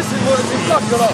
c'est flash là.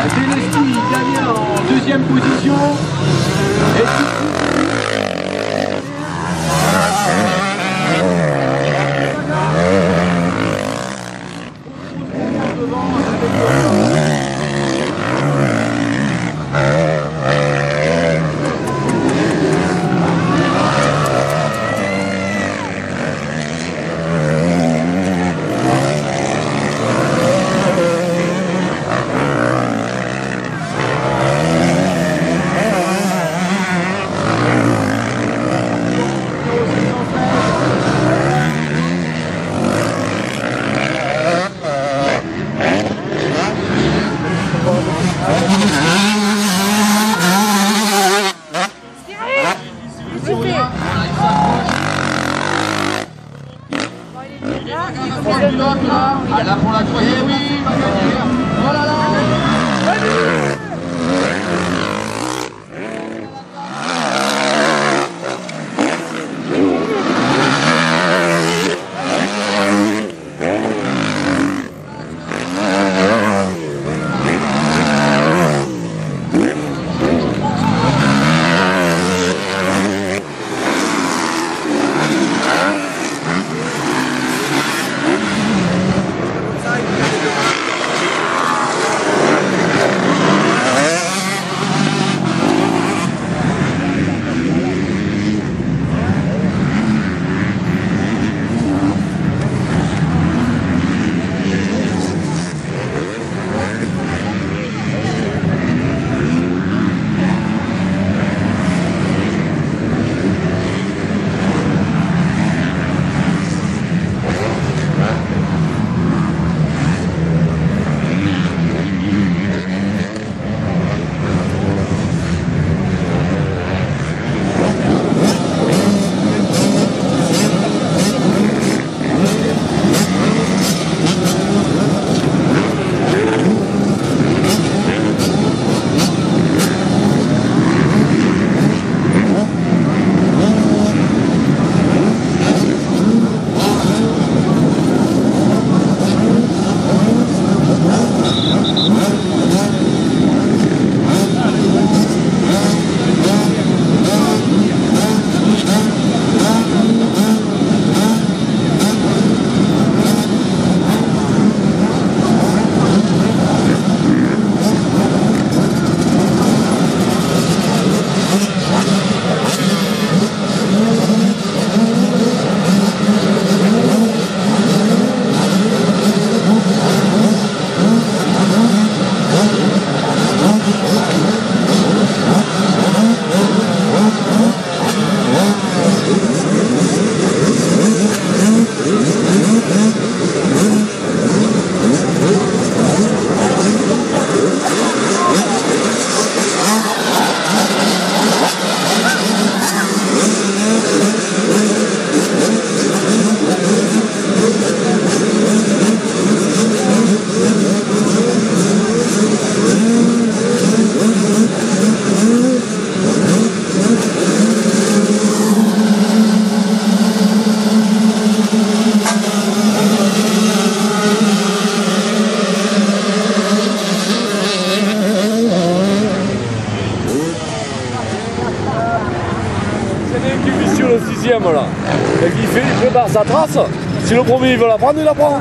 Zelensky gagne en deuxième position. Là pour la troisième, oui, oh là là. sur le 6ème là. Et il prépare sa trace. Si le premier il veut la prendre, il la prend.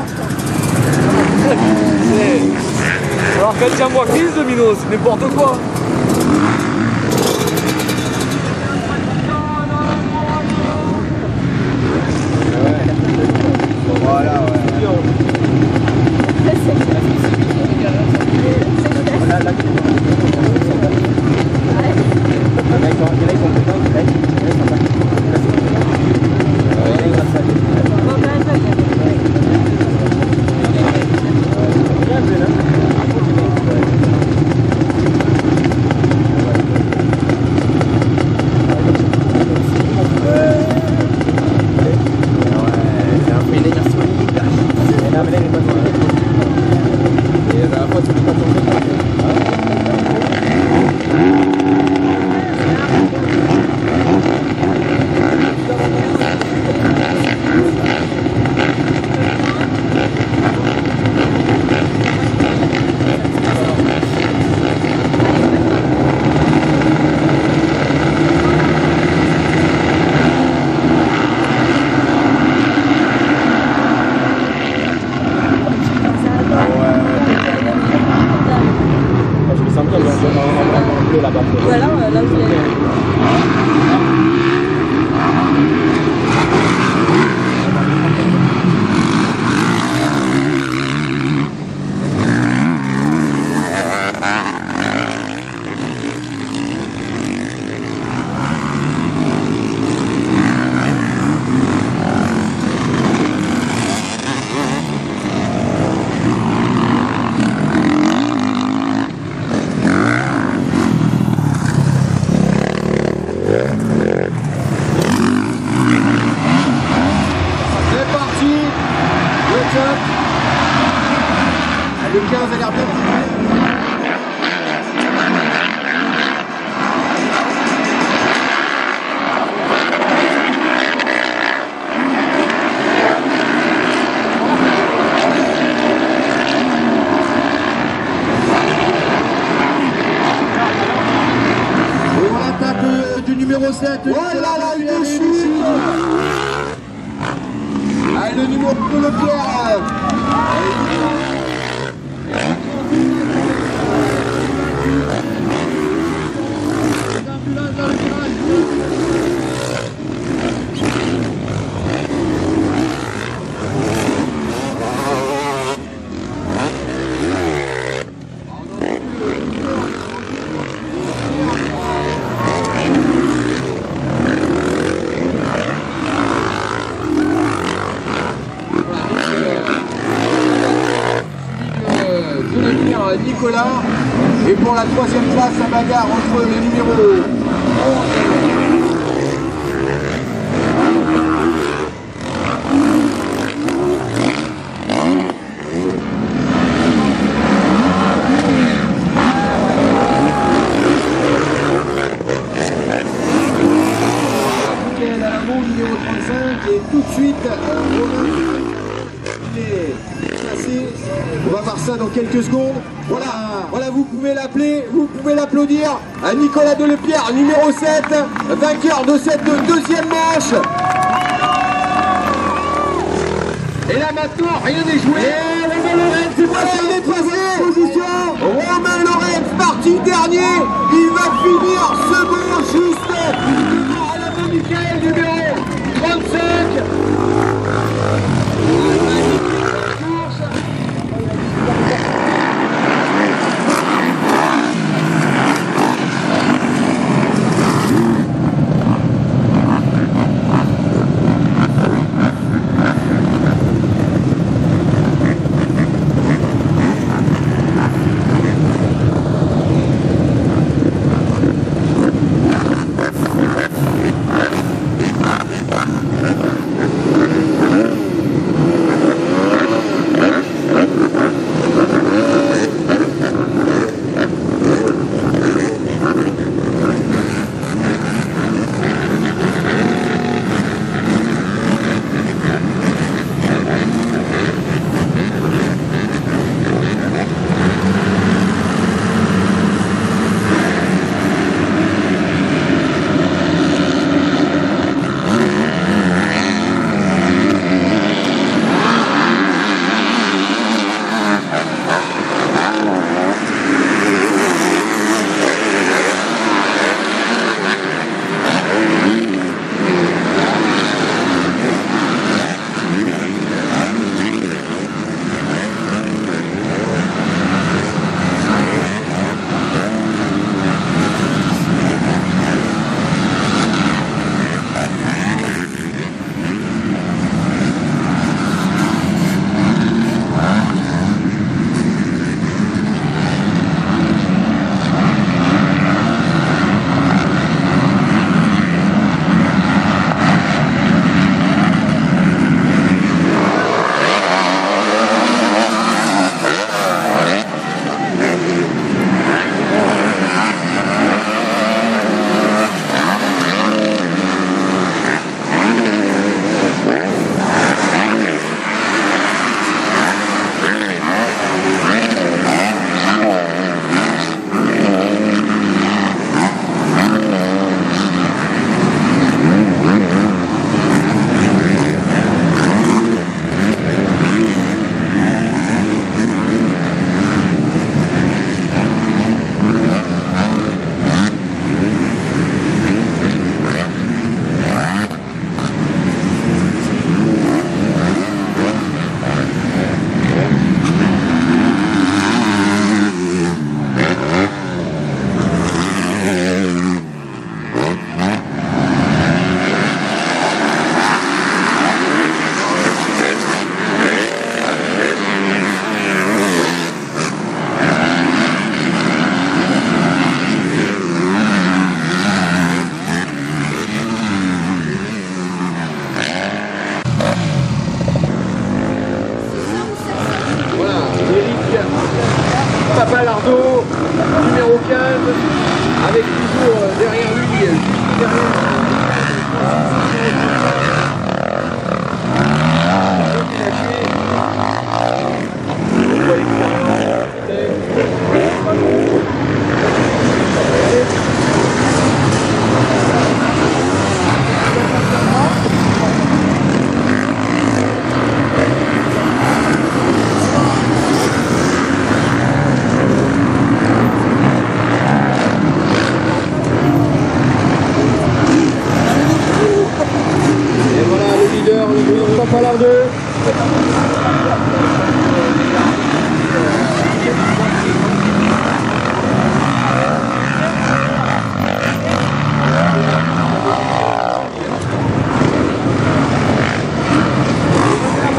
Alors quand tu envoies 15 de minot, c'est n'importe quoi. Voilà, ouais. Voilà, là vous allez. Le 15 a l'air bien fini. Et on attaque du numéro 7. Oh là là, une chute. Allez, le numéro 2, le Pierre. Nicolas, et pour la 3e place, la bagarre entre le numéro 11. Numéro 35 et tout de suite on va voir ça dans quelques secondes. Voilà, voilà, vous pouvez l'appeler, vous pouvez l'applaudir à Nicolas Delepierre, numéro 7, vainqueur de cette deuxième manche. Et là maintenant, rien n'est joué. Et Romain Lorenz, voilà, il est passé. Position. Romain Lorenz, parti dernier. Il va finir second juste à la main Michael, numéro 35. Papalardo.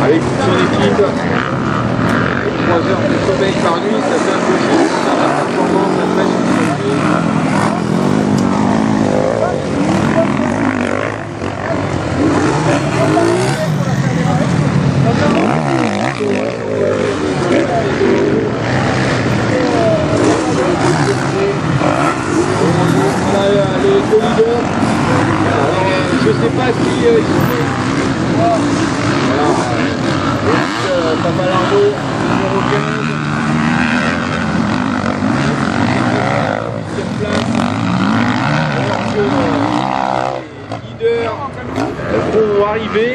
Avec son équipe, 3 heures de sommeil par nuit, ça fait un peu chaud, ça va performance, ça fait une les deux leaders. Je ne sais pas si ils sont... Papalardo, numéro 15. Les leaders vont arriver.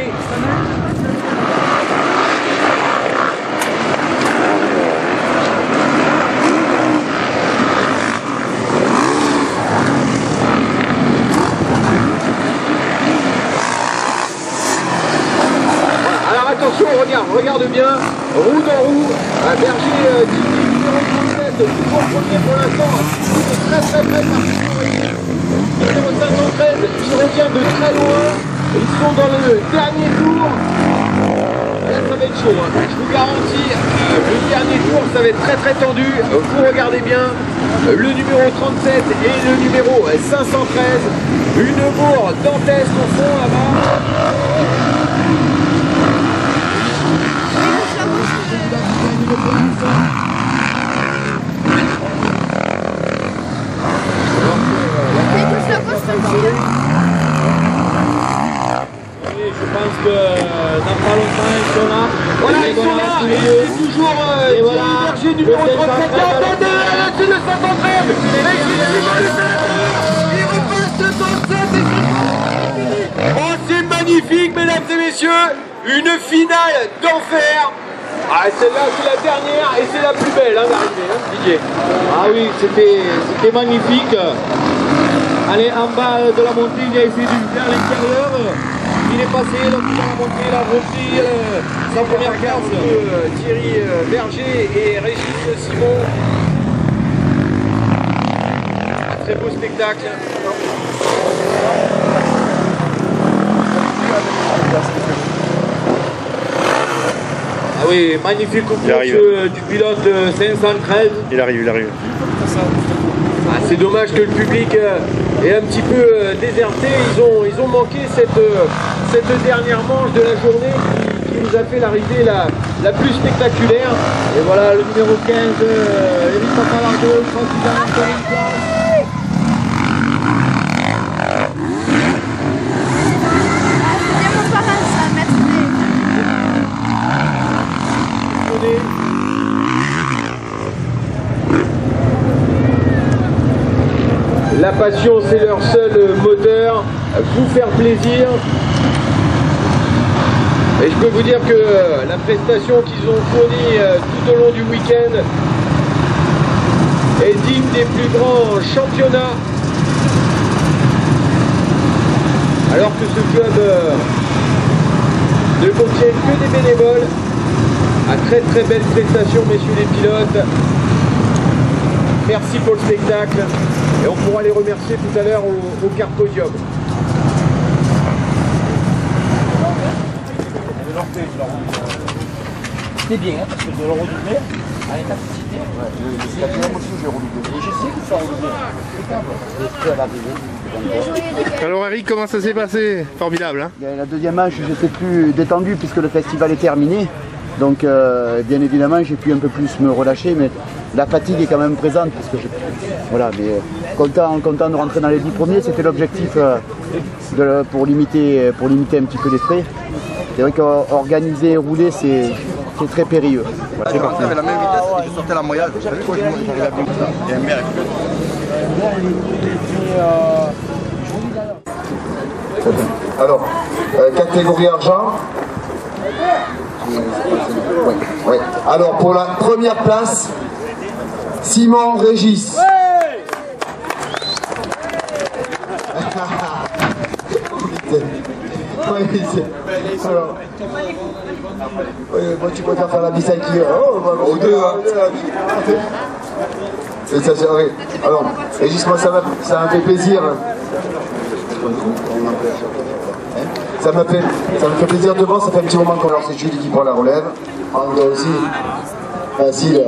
Attention, regarde bien, roue dans roue, Berger numéro 37, toujours premier pour l'instant, très parti. Numéro 513, il revient de très loin, ils sont dans le dernier tour. Là ça va être chaud, hein. Je vous garantis, le dernier tour ça va être très tendu, vous regardez bien, le numéro 37 et le numéro 513, une bourre dantesque au fond là-bas. Je pense que dans pas longtemps ils sont là. Voilà, ils sont là. Et toujours Berger numéro 37. C'est le 513. Il repasse le 37. Oh, c'est magnifique, mesdames et messieurs. Une finale d'enfer. Ah, celle-là, c'est la dernière et c'est la plus belle d'arrivée, hein, Didier. Ah oui, c'était magnifique. Allez, en bas de la montée, il a essayé de faire l'intérieur. Il est passé, donc il a monté, il a repris sa première carte. Thierry Berger et Régis Simon. Un très beau spectacle. Ah oui, magnifique coup du pilote 513. Il arrive. Ah, c'est dommage que le public est un petit peu déserté. Ils ont manqué cette dernière manche de la journée qui nous a fait l'arrivée la plus spectaculaire. Et voilà le numéro 15, Eric Papalardo, je pense qu'il a encore une place. La passion, c'est leur seul moteur, vous faire plaisir. Et je peux vous dire que la prestation qu'ils ont fournie tout au long du week-end est digne des plus grands championnats. Alors que ce club ne contient que des bénévoles. À très belle prestation, messieurs les pilotes. Merci pour le spectacle. Et on pourra les remercier tout à l'heure au car podium. C'est bien, hein, parce que de le redoubler, à l'état cité, la deuxième aussi j'ai redoublé. Et je sais que ça a redoublé. Alors Eric, comment ça s'est passé? Formidable, hein? La deuxième manche, j'étais plus détendu puisque le festival est terminé. Donc bien évidemment j'ai pu un peu plus me relâcher, mais la fatigue est quand même présente parce que voilà, mais content de rentrer dans les 10 premiers, c'était l'objectif pour limiter un petit peu les frais. C'est vrai qu'organiser et rouler c'est très périlleux. Voilà, c'est parti. Avec la même vitesse et je sortais la moyenne. Vous savez quoi, j'arrive à bien ça. Il y a un merde. Alors, catégorie argent. Ouais. Alors pour la première place, Simon Régis. Alors. Oui, moi tu préfères faire la bise à qui? Oh, aux deux, hein. Et ça, c'est vrai. Alors, Régis, moi ça m'a fait plaisir. Ça me fait plaisir de voir, ça fait un petit moment qu'on leur c'est Julie qui prend la relève. André aussi. Facile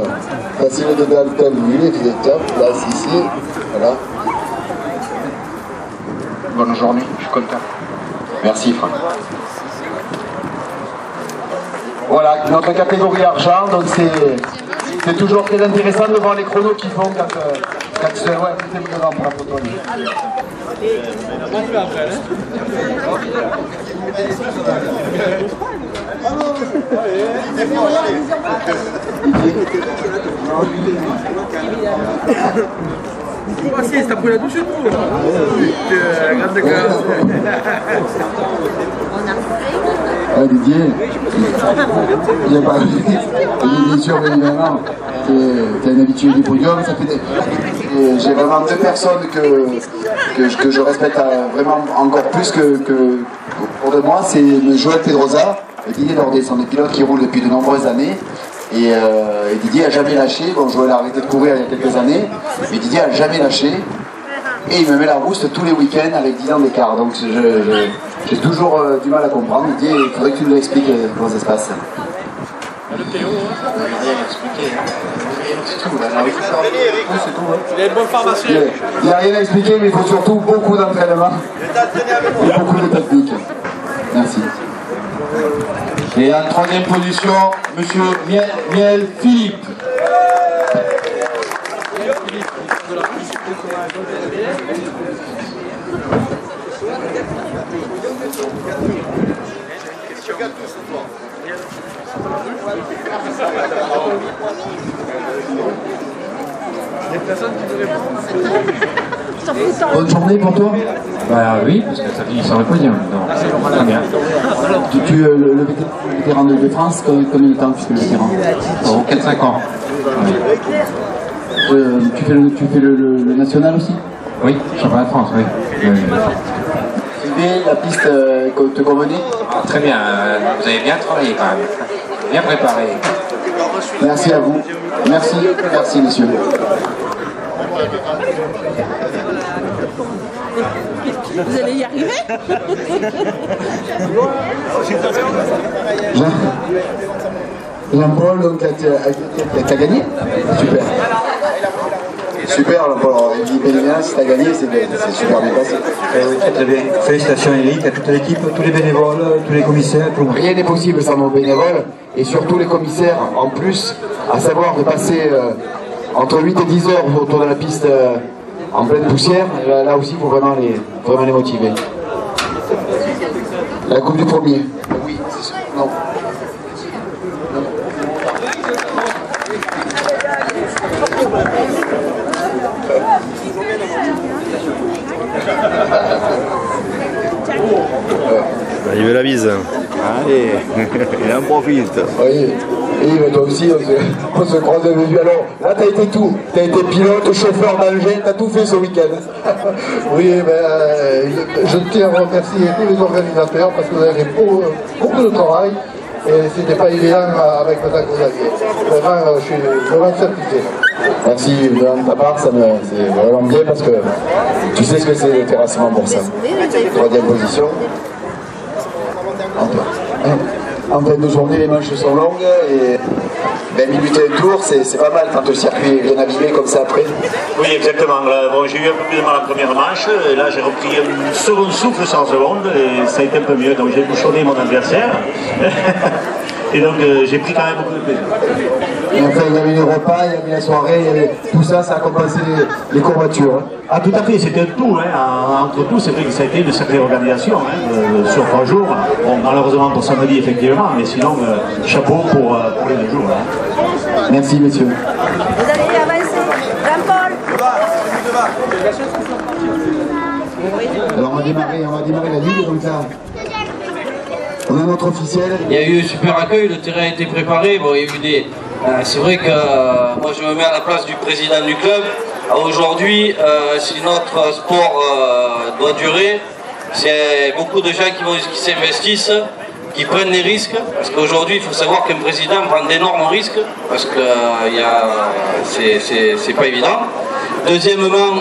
de Dalton, lui, il est top. Là, c'est ici. Voilà. Bonne journée, je suis content. Merci Franck. Voilà, notre catégorie argent, donc c'est toujours très intéressant de voir les chronos qu'ils font quand tu fais devant pour la photo. T'as pris la douche et tout là. Grande classe. Didier, il n'y a pas bien sûr, évidemment, tu es un habitué du podium. J'ai vraiment deux personnes que je respecte vraiment encore plus que pour de moi, c'est Joël Pedrosa et Didier Lordet. Ce sont des pilotes qui roulent depuis de nombreuses années. Et Didier n'a jamais lâché. Bon, Joël a arrêté de courir il y a quelques années, mais Didier n'a jamais lâché. Et il me met la rouste tous les week-ends avec 10 ans d'écart. Donc j'ai toujours du mal à comprendre. Didier, il faudrait que tu nous expliques comment ça se passe. Le Théo, rien expliqué. C'est tout, là. c'est tout. Il a une bonne pharmacie. Il n'y a rien à expliquer, mais il faut surtout beaucoup d'entraînement et beaucoup de technique. Merci. Et en troisième position, monsieur Miel Philippe. Les personnes qui nous répondent. Bonne journée pour toi. Bah oui, parce que ça finit sur le podium. Donc, très bien. Le vétéran de France, combien de temps tu fais le vétéran? 4-5 ans. Oui, tu fais le national aussi? oui, championnat de France, oui. Sylvie, la piste te convenait? Ah, très bien, vous avez bien travaillé quand même. Bien préparé. Merci à vous. Merci messieurs. Vous allez y arriver? Jean-Paul, donc t'as gagné? Super. Super, Jean-Paul. Si t'as gagné, c'est super bien passé. Très bien. Félicitations Eric, à toute l'équipe, tous les bénévoles, tous les commissaires, tout le monde. Rien n'est possible sans nos bénévoles et surtout les commissaires en plus, à savoir de passer entre 8 et 10 heures autour de la piste en pleine poussière. Là aussi, il faut vraiment les motiver. La coupe du premier. Oui, c'est sûr. Non. Il veut la bise. Allez, il en profite. Oui, et toi aussi, on se croise de vue. Alors, là, t'as été tout. T'as été pilote, chauffeur d'engin, t'as tout fait ce week-end. Oui, je tiens à remercier tous les organisateurs parce que vous avez beaucoup de travail et c'était pas évident avec le temps que vous aviez. Vraiment, je suis vraiment satisfait. Merci de ta part, c'est vraiment bien parce que tu sais ce que c'est le terrassement pour ça. Troisième position. En fin de journée, les manches sont longues et 20 minutes et un tour, c'est pas mal quand le circuit est bien abîmé comme ça après. Oui, exactement. Bon, j'ai eu un peu plus de mal en première manche, et là j'ai repris un second souffle 100 secondes et ça a été un peu mieux, donc j'ai bouchonné mon adversaire. Et donc j'ai pris quand même beaucoup de plaisir. Et enfin, il y avait les repas, il y avait la soirée, tout ça, ça a compensé les courbatures. Hein. Ah tout à fait, c'était tout. Hein. Entre tout, c'est vrai que ça a été une sacrée organisation sur 3 jours. Bon, malheureusement pour samedi, effectivement, mais sinon, chapeau pour les 2 jours. Hein. Merci, messieurs. Vous allez avancer. Jean-Paul. Alors on va démarrer la ligne, donc là, on a notre officiel. Il y a eu un super accueil, le terrain a été préparé. Bon, il y a eu des... c'est vrai que moi je me mets à la place du président du club. Aujourd'hui, si notre sport doit durer, c'est beaucoup de gens qui s'investissent, qui prennent des risques, parce qu'aujourd'hui il faut savoir qu'un président prend d'énormes risques, parce que c'est pas évident. Deuxièmement,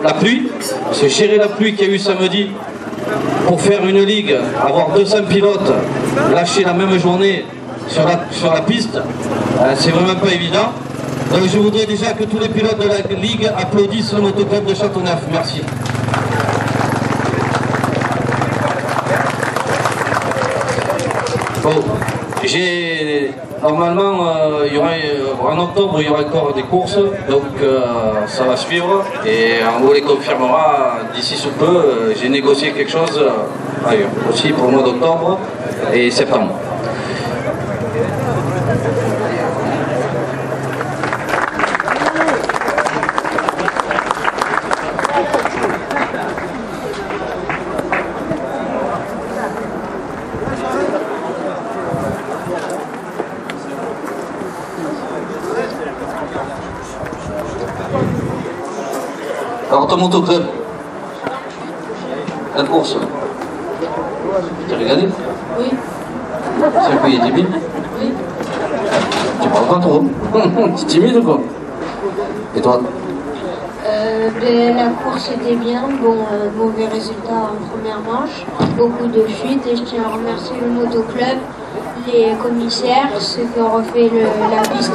la pluie, c'est gérer la pluie qu'il y a eu samedi pour faire une ligue, avoir 200 pilotes lâchés la même journée sur la piste, c'est vraiment pas évident. Donc je voudrais déjà que tous les pilotes de la ligue applaudissent le motoclub de Châteauneuf. Merci. Bon, normalement, il y aura, en octobre, il y aura encore des courses, donc ça va suivre et on vous les confirmera d'ici sous peu. J'ai négocié quelque chose ailleurs, aussi pour le mois d'octobre et septembre. Alors ton motoclub, la course, tu as regardé? Oui. C'est un peu timide? Oui. Tu parles pas trop? Tu es timide ou quoi? Et toi? La course était bien, mauvais résultat en première manche, beaucoup de chutes et je tiens à remercier le motoclub, les commissaires, ceux qui ont refait la piste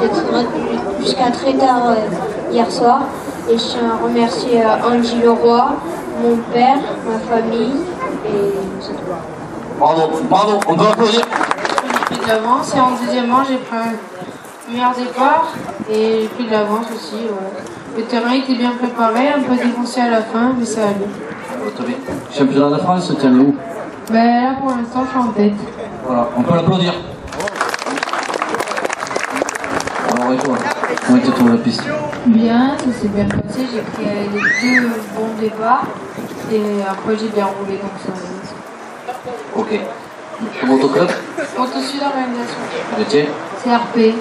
jusqu'à très tard hier soir. Et je tiens à remercier Andy Leroy, mon père, ma famille et c'est tout. Bravo, on peut applaudir. J'ai pris de l'avance et en deuxième manche j'ai pris un meilleur départ et j'ai pris de l'avance aussi. Voilà. Le terrain était bien préparé, un peu défoncé à la fin, mais ça allait. Championnat de France, tiens où? Ben là pour l'instant je suis en tête. Voilà, on peut l'applaudir. Alors et toi, comment était ton la piste? Bien, ça s'est bien passé, j'ai pris les 2 bons départs et après j'ai bien roulé donc ça va. Ok. Ton motoclub? Moto-Sud Organisation. Le tien? CRP.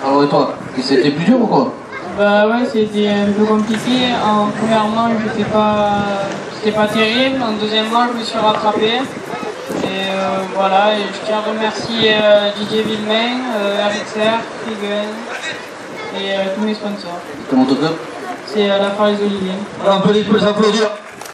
Alors et toi, c'était plus dur ou quoi? Bah ouais, c'était un peu compliqué. En première manche, c'était pas terrible. En deuxième manche, je me suis rattrapé. Et voilà, et je tiens à remercier Didier Villemain, Aritzer, Frigen et tous mes sponsors. Ton motoclub? C'est la Farley Olivier. On peut les applaudir.